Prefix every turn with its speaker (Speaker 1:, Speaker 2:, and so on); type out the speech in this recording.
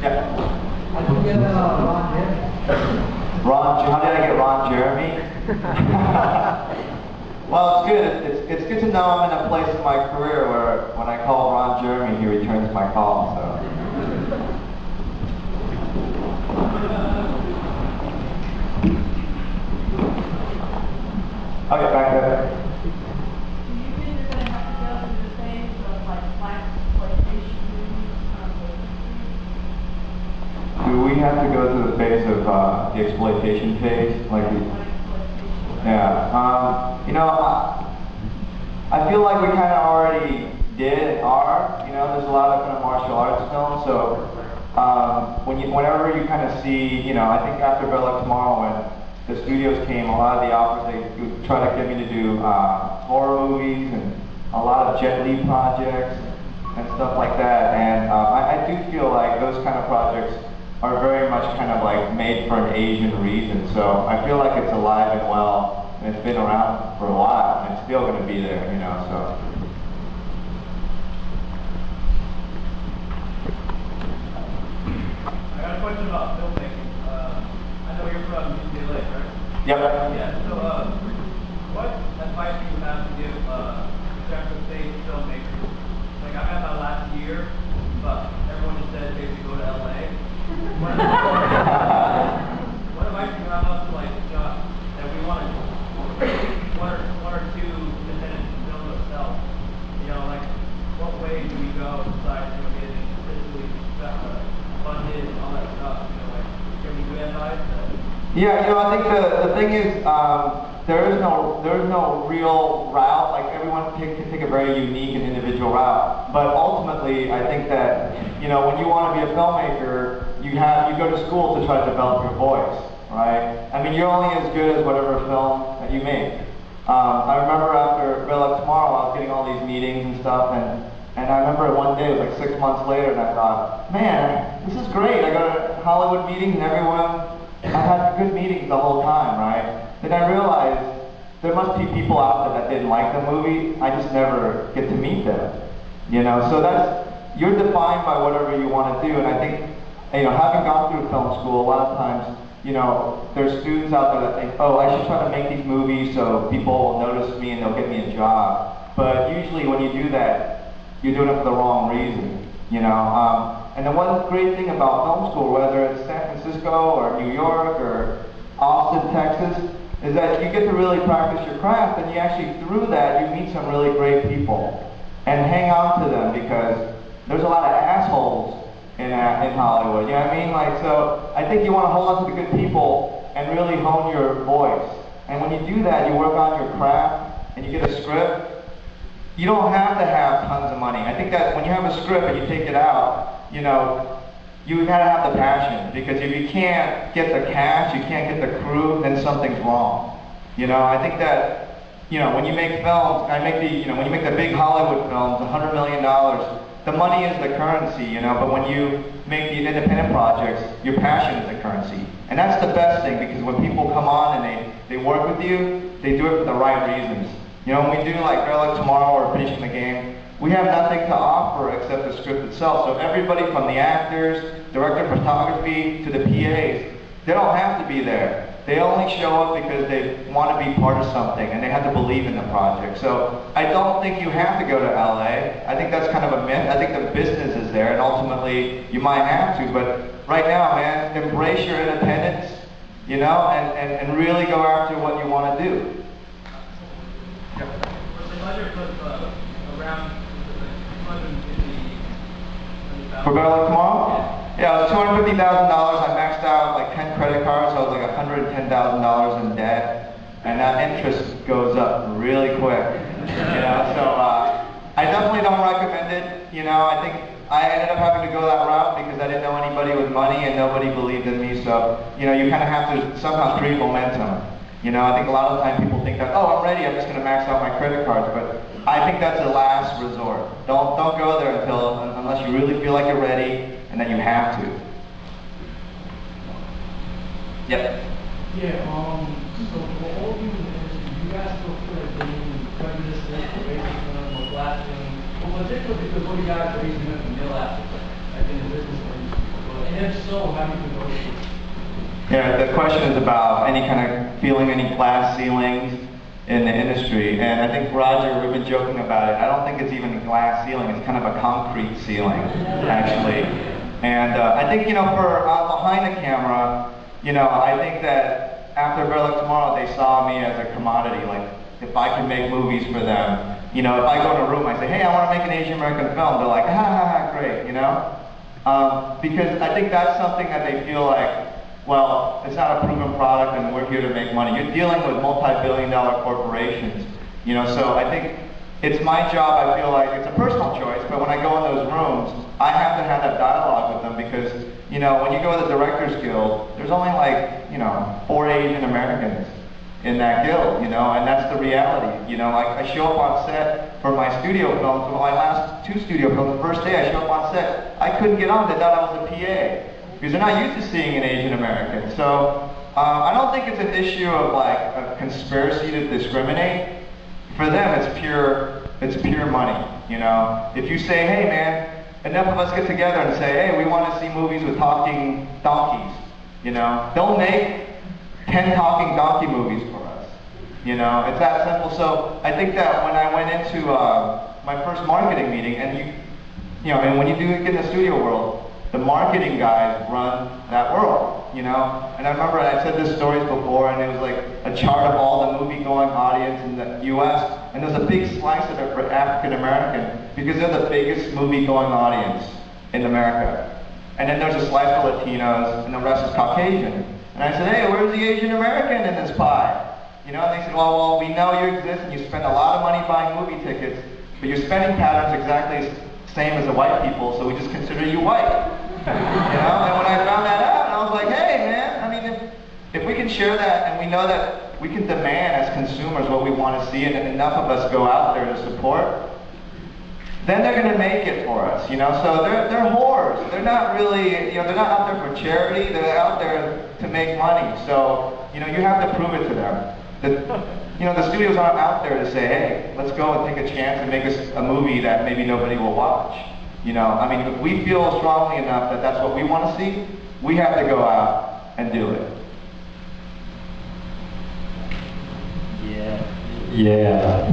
Speaker 1: Yeah. How did you get Ron Jeremy?
Speaker 2: How did I get Ron Jeremy? Well, it's good. It's good to know I'm in a place in my career where when I call Ron Jeremy, he returns my call. So. Okay, back there.
Speaker 3: Do you think you're going to have to go through the phase of like black exploitation movies
Speaker 2: Do we have to go through the phase of the exploitation phase? Yeah. You know, I feel like we kind of already did and are. You know, there's a lot of kind of martial arts films. So whenever you kind of see, you know, I think after Bell Like Tomorrow, when the studios came, a lot of the offers, they would try to get me to do horror movies and a lot of Jet Li projects and stuff like that. And I do feel like those kind of projects are very much kind of like made for an Asian reason. So I feel like it's alive and well, and it's been around for a while, and it's still going to be there, you know. So.
Speaker 4: I got a question about filmmaking. I know you're from UCLA, right?
Speaker 2: Yep.
Speaker 4: Yeah. So, what advice do you have to give San Francisco filmmakers? Like, I'm at my last year, but everyone just said basically go to LA. What advice do you have us like that we want to one or two independent films ourselves? You know, like what way do we go besides getting physically funded and all that stuff? You know, like give me good advice.
Speaker 2: Yeah, you know, I think the thing is there is no real route. Like everyone can take a very unique and individual route. But ultimately, I think that you know when you want to be a filmmaker, you go to school to try to develop your voice, right? I mean, you're only as good as whatever film that you make. I remember after Bell Like Tomorrow, I was getting all these meetings and stuff, and I remember one day, it was like 6 months later, and I thought, man, this is great. I go to Hollywood meetings and I had good meetings the whole time, right? Then I realized there must be people out there that didn't like the movie. I just never get to meet them, you know? So you're defined by whatever you want to do, and I think, you know, having gone through film school, a lot of times, you know, there's students out there that think, oh, I should try to make these movies so people will notice me and they'll get me a job. But usually when you do that, you're doing it for the wrong reason, you know? And the one great thing about film school, whether it's San Francisco or New York or Austin, Texas, is that you get to really practice your craft, and you actually, through that, you meet some really great people and hang on to them, because there's a lot of assholes in Hollywood, you know what I mean? Like, so I think you want to hold on to the good people and really hone your voice. And when you do that, you work on your craft and you get a script. You don't have to have tons of money. I think that when you have a script and you take it out, you know, you gotta have the passion, because if you can't get the cash, you can't get the crew, then something's wrong. You know, I think that, you know, when you make films, when you make the big Hollywood films, $100 million, the money is the currency, you know, but when you make the independent projects, your passion is the currency. And that's the best thing, because when people come on and they work with you, they do it for the right reasons. You know, when we do like Bell Like Tomorrow or Finishing the Game, we have nothing to offer except the script itself. So everybody from the actors, director of photography, to the PAs, they don't have to be there. They only show up because they want to be part of something and they have to believe in the project. So I don't think you have to go to LA. I think that's kind of a myth. I think the business is there, and ultimately you might have to. But right now, man, embrace your independence, you know, and really go after what you want to do. For Better Luck Tomorrow? Yeah, it was $250,000. I maxed out like 10 credit cards, so I was like $110,000 in debt, and that interest goes up really quick. You know, so I definitely don't recommend it. You know, I think I ended up having to go that route because I didn't know anybody with money and nobody believed in me. So, you know, you kind of have to somehow create momentum. You know, I think a lot of the time people think that, oh, I'm ready, I'm just going to max out my credit cards, but I think that's a last resort. Don't go there unless you really feel like you're ready and that you have to. Yep.
Speaker 1: Yeah, so for all of you in the industry, you guys still feel like being prejudiced or racism or blasphemy, well, particularly because all you guys are raising up the middle after, like in the business industry. But And if so, how do you negotiate?
Speaker 2: Yeah, the question is about any kind of feeling any glass ceilings in the industry, and I think Roger, we've been joking about it. I don't think it's even a glass ceiling; it's kind of a concrete ceiling, actually. And I think for behind the camera, I think that after Better Luck Tomorrow, they saw me as a commodity. Like if I could make movies for them, if I go in a room, I say, hey, I want to make an Asian American film. They're like, ha ha ha, great, because I think that's something that they feel like. Well, it's not a proven product and we're here to make money. You're dealing with multi-billion-dollar corporations, so I think it's my job, I feel like it's a personal choice, but when I go in those rooms, I have to have that dialogue with them because, when you go to the Directors Guild, there's only like, 4 Asian Americans in that guild, and that's the reality. I show up on set for my studio films, for my last 2 studio films, the first day I show up on set, I couldn't get on, they thought I was a PA. Because they're not used to seeing an Asian American. So I don't think it's an issue of like a conspiracy to discriminate. For them, it's pure money. If you say, hey man, enough of us get together and say, hey, we want to see movies with talking donkeys. They'll make 10 talking donkey movies for us. It's that simple. So I think that when I went into my first marketing meeting, and and when you do get in the studio world, the marketing guys run that world, And I remember I said this stories before, and it was like a chart of all the movie-going audience in the U.S., and there's a big slice of it for African American because they're the biggest movie-going audience in America. And then there's a slice for Latinos, and the rest is Caucasian. And I said, hey, where's the Asian American in this pie? And they said, well, we know you exist, and you spend a lot of money buying movie tickets, but your spending pattern's exactly the same as the white people, so we just consider you white. And when I found that out, I was like, hey man, I mean, if we can share that and we know that we can demand as consumers what we want to see and enough of us go out there to support, then they're going to make it for us, So they're whores. They're not really, they're not out there for charity. They're out there to make money. So, you have to prove it to them. The studios aren't out there to say, hey, let's go and take a chance and make us a movie that maybe nobody will watch. If we feel strongly enough that that's what we want to see, we have to go out and do it.
Speaker 5: Yeah.